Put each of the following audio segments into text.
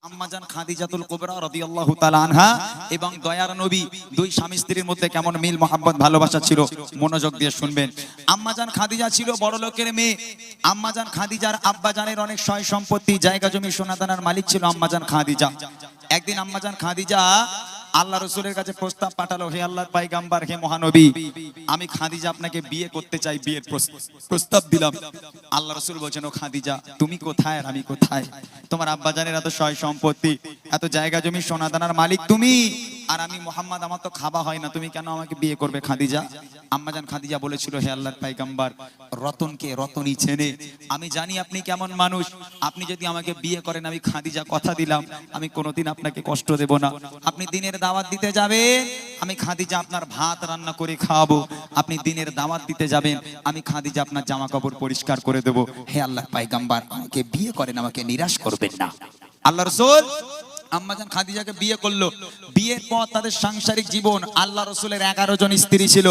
আম্মাজান খাদিজাতুল কুবরা রাদিয়াল্লাহু তাআলা আনহা এবং দয়ার নবী দুই স্বামী স্ত্রীর মধ্যে কেমন মিল মোহাব্বত ভালোবাসা ছিল মনোযোগ দিয়ে শুনবেন। আম্মাজান খাদিজা ছিল বড় লোকের মেয়ে। আম্মাজান খাদিজার আব্বাজানের অনেক সয় সম্পত্তি, জায়গা জমি, সোনাদানার মালিক ছিল আম্মাজান খাদিজা। একদিন আম্মাজান খাদিজা আল্লাহ রাসূলের কাছে প্রস্তাব পাঠালো, হে আল্লাহর পয়গম্বর, হে মহানবী, আমি খাদিজা আপনাকে বিয়ে করতে চাই, বিয়ের প্রস্তাব দিলাম। আল্লাহ রাসূল বলেন, ও খাদিজা, তুমি কোথায় আর আমি কোথায়? তোমার আব্বাজানের এত সয় সম্পত্তি, এত জায়গা জমি, সোনাদানার মালিক তুমি, আর আমি মুহাম্মদ, আমার তো খাওয়া হয় না, তুমি কেন আমাকে বিয়ে করবে খাদিজা? আম্মাজান খাদিজা বলেছিল, হে আল্লাহর পয়গম্বর, রতনকে রতনই চেনে, আমি জানি আপনি কেমন মানুষ, আপনি যদি আমাকে বিয়ে করেন, আমি খাদিজা কথা দিলাম আমি কোনোদিন আপনাকে কষ্ট দেব না। আপনি দিনের দাওয়াত দিতে যাবেন, আমি খাদিজা আপনার ভাত রান্না করে খাওয়াবো। আপনি দিনের দাওয়াত দিতে যাবেন, আমি খাদিজা আপনার জামা কাপড় পরিষ্কার করে দেব। হে আল্লাহর পয়গম্বর, আমাকে বিয়ে করেন, আমাকে নিরাশ করবেন না। আল্লাহ রাসূল আম্মাজান খাদিজাকে বিয়ে করলো। বিয়ের পর তাদের সাংসারিক জীবন, আল্লাহ রাসূলের 11 জন স্ত্রী ছিল।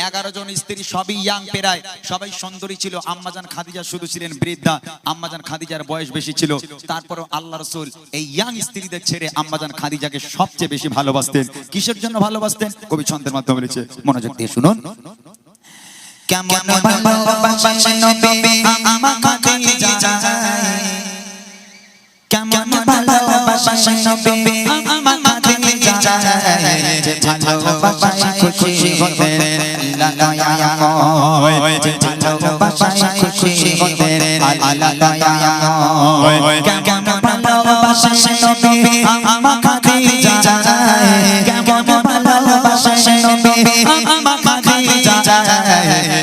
11 জন স্ত্রী সবই ইয়াং, প্রায় সবাই সুন্দরী ছিল। আম্মাজান খাদিজা শুধু ছিলেন বৃদ্ধা। আম্মাজান খাদিজার বয়স বেশি ছিল, তারপরও আল্লাহ রাসূল এই ইয়াং স্ত্রীদের ছেড়ে আম্মাজান খাদিজাকে সবচেয়ে বেশি ভালোবাসতেন। কিসের জন্য ভালোবাসতেন? কবি ছন্দের মাধ্যমে বলেছে, মনোযোগ দিয়ে শুনুন। কেমন ভালোবাসেন নবী আম্মা খাদিজা, কেমন ভালোবাসেন নবী আম্মা খাদিজা, যে ভালোবাসায় খুশি হতেন আল্লাহ দয়াময়, যে ভালোবাসায় খুশি হতেন আল্লাহ দয়াময়। কেমন ভালোবাসেন নবী আম্মা খাদিজা, কেমন ভালোবাসেন নবী আম্মা খাদিজা,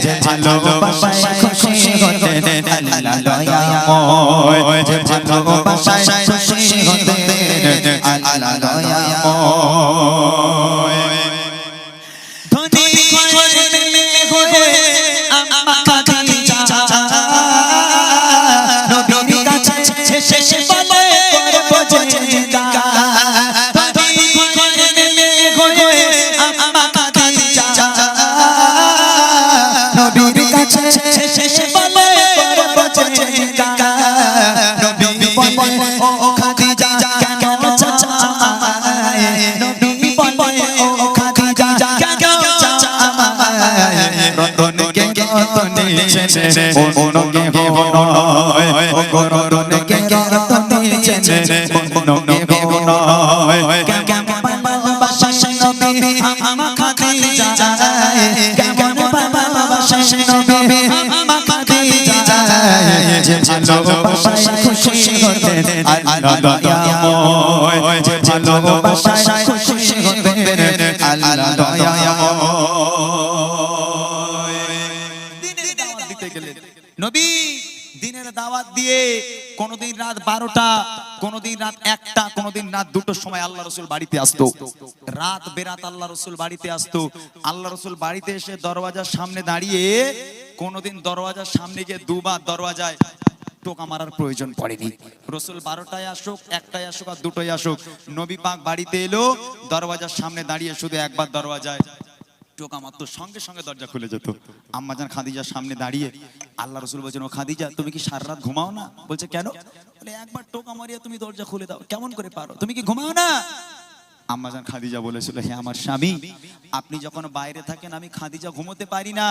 যে ভালোবাসায় খুশি হতেন আল্লাহ দয়াময়, যে ভালোবাসায় খুশি হতেন আল্লাহ দয়াময়। ধনী হয়ে আম্মা খাদিজা নবীর কাছে শেষে বলে করব জিন্দা। ধনী হয়ে আম্মা খাদিজা নবীর কাছে শেষে বলে করব জিন্দা। নবী বলে, ও খাদিজা কেন চাচায়? নবী বলে, ও খাদিজা কেন চাচায়? রতনকে রতনে চেনে অন্যকে নয়, ও রতনকে রতনে চেনে অন্যকে নয়। কেমন ভালোবাসেন নবী আম্মা খাদিজা, কেমন ভালোবাসেন নবী আম্মা খাদিজা, যে ভালোবাসায় খুশি হতেন আল্লাহ দয়াময়, যে ভালোবাসায় খুশি হতেন আল্লাহ দয়াময়। দিনের দাওয়াত দিতে গেলেন নবী, দিনের দাওয়াত দিয়ে কোনদিন রাত 12টা, কোনদিন রাত 1টা, কোনদিন রাত 2টোর সময় আল্লাহ রাসূল বাড়িতে আসতো। রাত বেরাত আল্লাহ রাসূল বাড়িতে আসতো। আল্লাহ রাসূল বাড়িতে এসে দরওয়াজার সামনে দাঁড়িয়ে, কোনদিন দরওয়াজার সামনে গিয়ে দুবার দরওয়াজায় টোকা মারার প্রয়োজন পড়েনি। রাসূল 12টায় আসুক, 1টায় আসুক আর 2টোয় আসুক, নবী পাক বাড়িতে এলো, দরওয়াজার সামনে দাঁড়িয়ে শুধু একবার দরওয়াজায় টোকা মারতো, সঙ্গে সঙ্গে দরজা খুলে যেত। আম্মাজান খাদিজার সামনে দাঁড়িয়ে আল্লাহ রাসূল বলছেন, ও খাদিজা, তুমি কি সারা রাত ঘুমাও না? বলছে, কেন? বলে, একবার টোকা মারিয়া তুমি দরজা খুলে দাও, কেমন করে পারো? তুমি কি ঘুমাও না? আম্মাজান খাদিজা বলেছিল, হে আমার স্বামী, আপনি যখন বাইরে থাকেন আমি খাদিজা ঘুমোতে পারি না,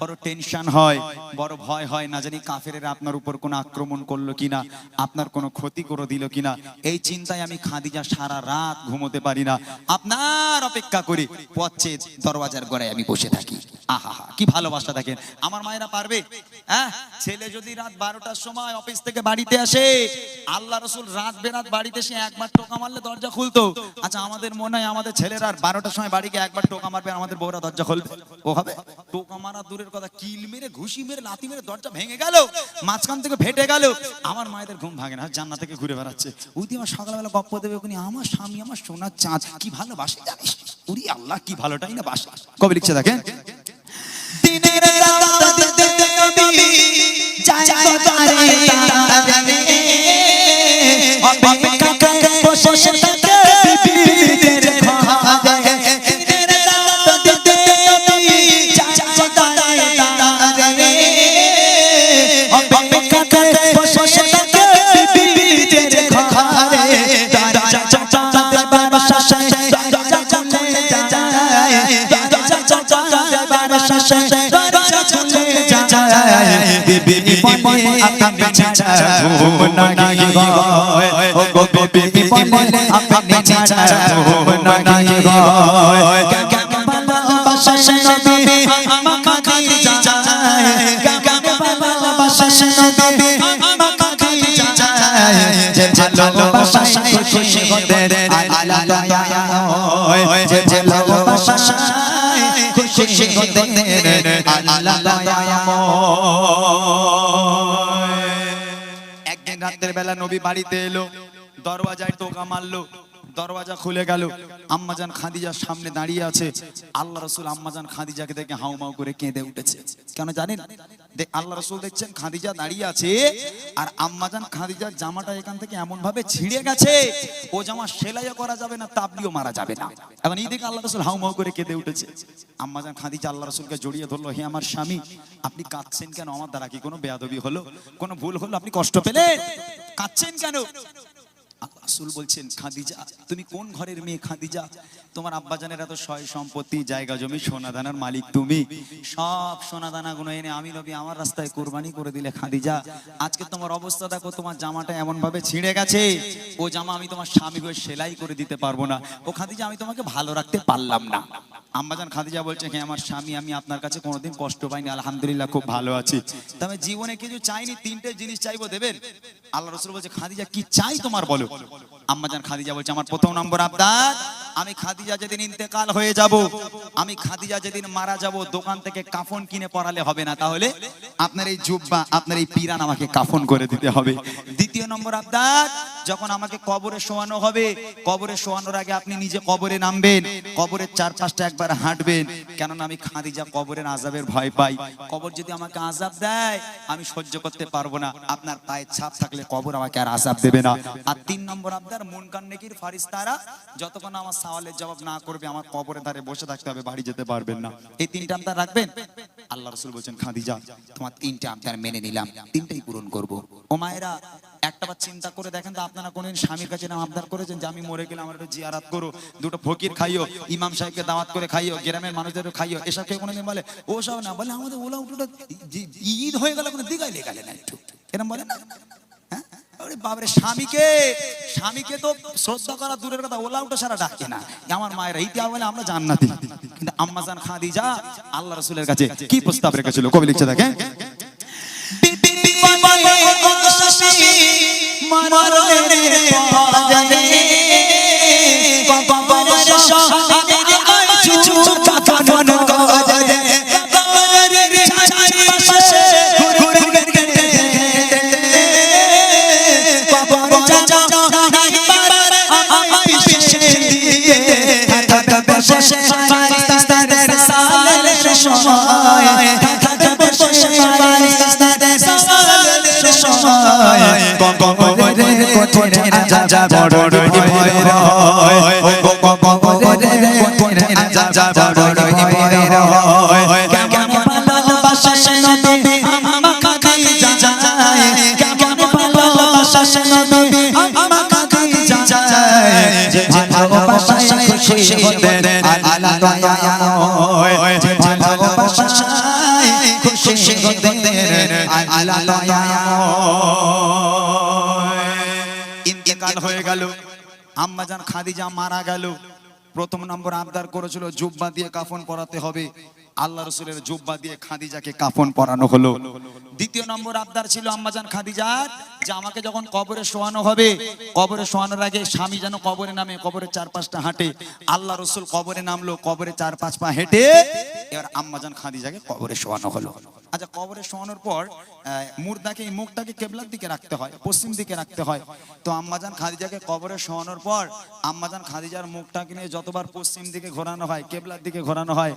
বড় টেনশন হয়, বড় ভয় হয়, না জানি কাফেরেরা আপনার উপর কোনো আক্রমণ করলো কিনা, আপনার কোনো ক্ষতি করে দিল কিনা, এই চিন্তায় আমি খাদিজা সারা রাত ঘুমোতে পারি না, আপনার অপেক্ষা করি পথে দরওয়াজার গোড়ায় আমি বসে থাকি। আহা, কি ভালোবাসা দেখেন। আমার মায়েরা পারবে? হ্যাঁ, ছেলে যদি রাত 12টার সময় অফিস থেকে বাড়িতে আসে, আল্লাহ রাসূল রাত বেরাত বাড়িতে এসে একবার টোকা মারলে দরজা খুলতো। আচ্ছা, আমাদের মনে হয় আমাদের ছেলেরা 12টার সময় বাড়ি গিয়ে একবার টোকা মারবে, আমাদের বউরা দরজা খুলবে? ও হবে? টোকা মারা দূরের কথা, কিল মেরে, ঘুষি মেরে, লাথি মেরে দরজা ভেঙে গেল, মাঝখান থেকে ফেটে গেল, আমার মায়েদের ঘুম ভাঙে না, জান্নাত থেকে ঘুরে বেড়াচ্ছে। ওই দিয়ে আমার সকালবেলা গপ্প দেবে, ওখানে আমার স্বামী আমার সোনার চাঁদ, কি ভালোবাসে জানিস? ওরে আল্লাহ, কি ভালোটাই না বাসা। কবি লিখছে দেখেন, দিনের দাওয়াত দিতে নবী যায় বাজারে তারে, অপেক্ষা করে বসে থাকে বিবিদের ঘরে। দিনের দাওয়াত দিতে নবী যায় বাজারে তারে, অপেক্ষা করে বসে থাকে বিবিদের ঘরে। বাসাশে দরজা খুলে যায় বাসাশে দরজা খুলে যায় বিবি বলে আপনি ছাড়া ঘুম নাই হয় ও গো বিবি বলে আপনি ছাড়া ঘুম নাই হয় বাসাশে নবী আমাকে খাদিজা যায় বাসাশে নবী আমাকে খাদিজা যায় যে ভালোবাসায় খুশি হতে আল্লাহ দয়াময় যে ভালোবাসায় খুশি হতে আল্লাহ দয়াময়। একদিন রাতের বেলা নবী বাড়িতে এলো, দরওয়াজায় টোকা মারলো, দরওয়াজা খুলে গেল। আম্মাজান খাদিজার সামনে দাঁড়িয়ে আছে। আল্লাহ রাসূল আম্মাজান খাদিজাকে দেখে হাউমাউ করে কেঁদে উঠেছে। কেন জানেন? আল্লাহ রাসূল দেখছেন খাদিজা দাঁড়িয়ে আছে, আর আম্মাজান খাদিজার জামাটা এখান থেকে এমন ভাবে ছিঁড়ে গেছে, ও জামা সেলাইও করা যাবে না, তাবলিও মারা যাবে না। এখন এই দেখে আল্লাহ রাসূল হাউমাউ করে কেঁদে উঠেছে। আম্মাজান খাদিজা আল্লাহ রাসূলকে জড়িয়ে ধরলো, হে আমার স্বামী, আপনি কাঁদছেন কেন? আমার দ্বারা কি কোনো বেয়াদবি হলো, কোনো ভুল হলো, আপনি কষ্ট পেলেন, কাঁদছেন কেন? রাসূল বলছেন, খাদিজা তুমি কোন ঘরের মেয়ে? খাদিজা, তোমার আব্বাজানের এত সয় সম্পত্তি, জায়গা জমি, সোনা দানার মালিক তুমি, সব সোনা দানা গুলো এনে আমি নবী আমার রাস্তায় কুরবানি করে দিলে। খাদিজা, আজকে তোমার অবস্থা দেখো, তোমার জামাটা এমন ভাবে ছিঁড়ে গেছে, ও জামা আমি তোমার স্বামী হয়ে সেলাই করে দিতে পারবো না। ও খাদিজা, আমি তোমাকে ভালো রাখতে পারলাম না। আম্মাজান খাদিজা বলছে, হ্যাঁ আমার স্বামী, আমি আপনার কাছে কোনোদিন কষ্ট পাইনি, আলহামদুলিল্লাহ খুব ভালো আছি। তবে জীবনে কিছু চাইনি, তিনটে জিনিস চাইবো, দেবেন? আল্লাহ রাসূল বলছে, খাদিজা কি চাই তোমার বলো। আম্মাজান খাদিজা বলছে, আমার প্রথম নম্বর আবদার, আমি খাদিজা যেদিন ইন্তেকাল হয়ে যাব, আমি খাদিজা যেদিন মারা যাব, দোকান থেকে কাফন কিনে পরালে হবে না, তাহলে আপনার এই জুব্বা, আপনার এই পিরান আমাকে কাফন করে দিতে হবে। দ্বিতীয় নম্বর আবদার, যখন আমাকে কবরে শোয়ানো হবে, কবরে শোয়ানোর আগে আপনি নিজে কবরে নামবেন, কবরের চারপাশটা একবার হাঁটবেন, কেননা আমি খাদিজা কবরের আযাবের ভয় পাই। কবর যদি আমাকে আযাব দেয় আমি সহ্য করতে পারবো না, আপনার পায়ের ছাপ থাকলে কবর আমাকে আর আযাব দেবে না। আর তিন নম্বর আবদার, মুনকার নেকির ফারিস্তারা যতক্ষণ আমার সওয়ালের জবাব না করবে আমার কবরের ধারে বসে থাকতে হবে, বাড়ি যেতে পারবেন না। এই তিনটা আবদার রাখবেন। আল্লাহ রাসূল বলেন, খাদিজা তোমার তিনটা আবদার মেনে নিলাম, তিনটাই পূরণ করব। ও মায়েরা, একটাবার চিন্তা করে দেখেন তো, আপনারা কোনদিন স্বামীর কাছে নাম আবদার করেছেন যে আমি মরে গেলে আমার একটু জিয়ারাত করো, দুটো ফকির খাইও, ইমাম সাহেবকে দাওয়াত করে খাইও, গ্রামের মানুষদেরও খাইও? এসব কেউ কোনদিন বলে? ও সব না বলে, আমাদের ওলা উঠোটা ঈদ হয়ে গেল কোনো দিঘায় লেগালে না, একটু এরকম বলে না? হ্যাঁ বাবরে, স্বামীকে তো শ্রদ্ধা করা দূরের কথা, ওলা উঠে সারা ডাকে না। আমার মায়েরা ইতিহাস বলে আমরা জান্নাতি, কিন্তু আম্মাজান খাদিজা আল্লাহ রাসূলের কাছে কি প্রস্তাব রেখেছিল? কবি লিখছে দেখেন, ইন্তেকাল হয়ে গেল, আম্মাজান খাদিজা মারা গেল। প্রথম নম্বর আবদার করেছিল জুব্বা দিয়ে কাফন পরাতে হবে, আল্লাহ রাসূলের জুব্বা দিয়ে খাদিজাকে কাফন পরানো হলো। দ্বিতীয় নম্বর আবদার ছিল আম্মাজান খাদিজার, যে আমাকে যখন কবরে শোয়ানো হবে, কবরে শোয়ানোর আগে স্বামী যেন কবরে নামে, কবরের চার পাঁচটা হাঁটে। আল্লাহ রাসূল কবরে নামলো, কবরে চার পাঁচ পা হেঁটে এবার আম্মাজান খাদিজাকে কবরে শোয়ানো হলো। আচ্ছা, কবরে শোয়ানোর পর মুর্দাকে, মুখটাকে কিবলার দিকে রাখতে হয়, পশ্চিম দিকে রাখতে হয়। তো আম্মাজান খাদিজাকে কবরে শোয়ানোর পর আম্মাজান খাদিজার মুখটাকে নিয়ে যতবার পশ্চিম দিকে ঘোরানো হয়, কিবলার দিকে ঘোরানো হয়,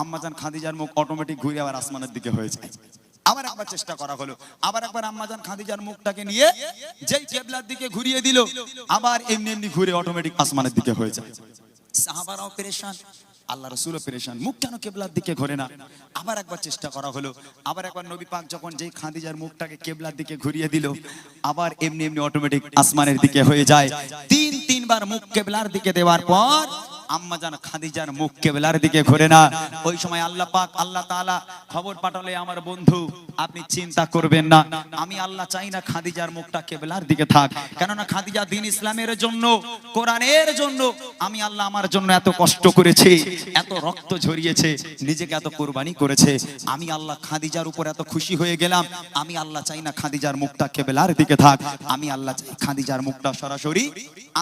আম্মাজান খাদিজার মুখ অটোমেটিক ঘুরে আবার আসমানের দিকে হয়ে যায়। আবার একবার চেষ্টা করা হলো, আবার একবার আম্মাজান খাদিজার মুখটাকে নিয়ে যেই কিবলার দিকে ঘুরিয়ে দিল, আবার এমনি এমনি ঘুরে অটোমেটিক আসমানের দিকে হয়ে যায়। সাহাবারাও পেরেশান, আল্লাহ রাসূলও পেরেশান, মুখ কেন কিবলার দিকে ঘোরে না? আবার একবার চেষ্টা করা হলো, আবার একবার নবী পাক যখন যেই খাদিজার মুখটাকে কিবলার দিকে ঘুরিয়ে দিল, আবার এমনি এমনি অটোমেটিক আসমানের দিকে হয়ে যায়। তিন তিনবার মুখ কেবলার দিকে দেওয়ার পর আম্মাজান খাদিজার মুখ কেবলার দিকে ঘুরে না। ওই সময় আল্লাহ পাক আল্লাহ তাআলা খবর পাঠালে, আমার বন্ধু আপনি চিন্তা করবেন না, আমি আল্লাহ চাই না খাদিজার মুখটা কেবলার দিকে থাক, কেননা খাদিজা দ্বীন ইসলামের জন্য, কোরআনের জন্য আমি আল্লাহ আমার জন্য এত কষ্ট করেছে, এত রক্ত ঝরিয়েছে, নিজেকে এত কুরবানি করেছে। আমি আল্লাহ খাদিজার উপর এত খুশি হয়ে গেলাম, আমি আল্লাহ চাই না খাদিজার মুখটা কেবলার দিকে থাক, আমি আল্লাহ চাই খাদিজার মুখটা সরাসরি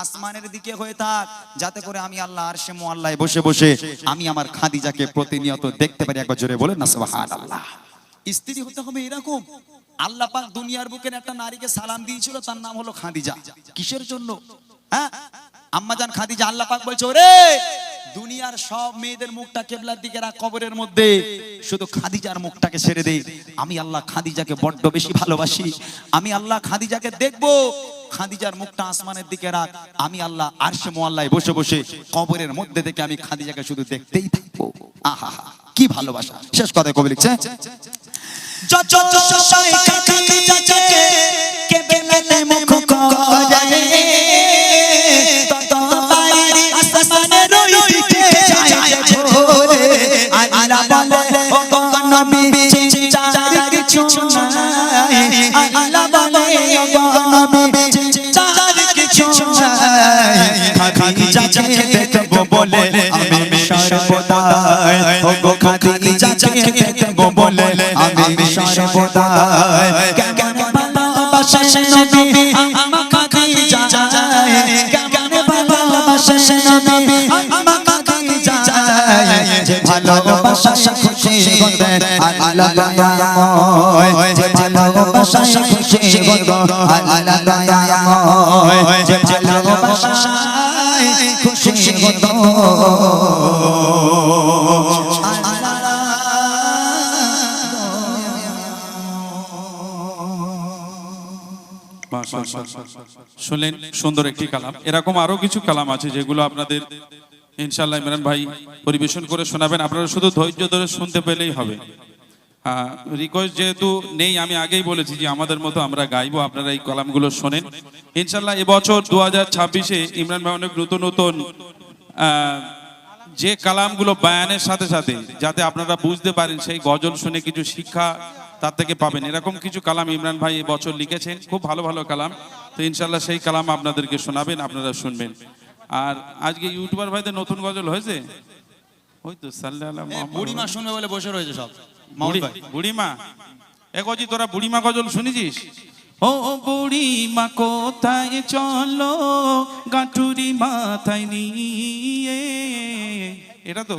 আসমানের দিকে হয়ে থাক, যাতে করে আমি আল্লাহ আরশে মুআল্লায় বসে বসে আমি আমার খাদিজাকে প্রতিনিয়ত দেখতে পারি। একবার জোরে বলেন না সুবহানাল্লাহ। স্ত্রী হতে হবে এরকম। আল্লাহ পাক দুনিয়ার বুকের একটা নারীকে সালাম দিয়েছিল, তার নাম হলো খাদিজা। কিসের জন্য? হ্যাঁ, আম্মাজান খাদিজা, আল্লাহ পাক বলছে, ওরে দুনিয়ার সব মেয়েদের মুখটা কেবলার দিকে রাখ, কবরের মধ্যে শুধু খাদিজার মুখটাকে ছেড়ে দে। আমি আল্লাহ খাদিজাকে বড্ড বেশি ভালোবাসি, আমি আল্লাহ খাদিজাকে দেখবো, খাদিজার মুখটা আসমানের দিকে রাখ, আমি আল্লাহ আরশে মুআল্লায় বসে বসে কবরের মধ্যে থেকে আমি খাদিজাকে শুধু দেখতেই থাকবো। আহা কি ভালোবাসা। শেষ কথা কবি লিখছে, যত সবাই খাদিজাকে কেবলাতে মুখ করে, তত বাড়ি আসমানের দিকে যায় ভোরে। আল্লাহ বলে ও নবী চার কিছু নাই, আল্লাহ বলে ও নবী চার কিছু নাই, খাদিজাকে দেখবো বলে আমি সর্বদা, ও খাদিজাকে দেখবো বলে আমি সর্বদা। কেমন ভালোবাসে নবী আমার খাদিজা, কেমন ভালোবাসে নবী আমার খাদিজা, যে ভালোবাসা খুশি হতে আল্লাহ দয়াময়, যে ভালোবাসা খুশি হতে আল্লাহ দয়াময়, যে ভালোবাসা খুশি হতে শুনলেন সুন্দর একটি কালাম। এরকম আরো কিছু কালাম আছে যেগুলো আপনাদের ইনশাআল্লাহ ইমরান ভাই পরিবেশন করে শোনাবেন, আপনারা শুধু ধৈর্য ধরে শুনতে পেলেই হবে। রিকোয়েস্ট যেহেতু নেই, আমি আগেই বলেছি যে আমাদের মতো আমরা গাইবো, আপনারা এই কালামগুলো শোনেন ইনশাআল্লাহ। এবছর 2026-এ ইমরান ভাই অনেক নতুন নতুন যে কালামগুলো বায়ানের সাথে সাথে যাতে আপনারা বুঝতে পারেন, সেই গজল শুনে কিছু শিক্ষা তার থেকে পাবেন, এরকম কিছু কালাম ইমরান ভাই এবছর লিখেছেন, খুব ভালো ভালো কালাম। তো ইনশাআল্লাহ সেই কালাম আপনাদেরকে শোনাবেন, আপনারা শুনবেন। আর আজকে ইউটিউবার ভাইদের নতুন গজল হয়েছে, ওই তো সাল্লাল্লাহু আলাইহি ওয়াসাল্লাম, বুড়িমা শুনবে বলে বসে রয়েছে সব। বুড়িমা একজি, তোরা বুড়িমা গজল শুনেছিস? ও বুড়িমা কোথায় চলো গাঁটুরি মাথায় নিয়ে, এটা তো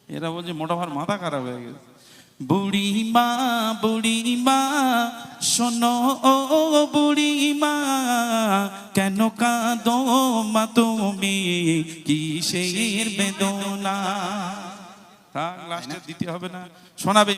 এরা বলছে মোটা ভার মাথা খারাপ হয়ে গেছে। বুড়িমা বুড়িমা শোনো ও বুড়িমা, কেন কাঁদো মা তুমি কিসের বেদনা? থাক, লাস্টে দিতে হবে না, শোনাবে।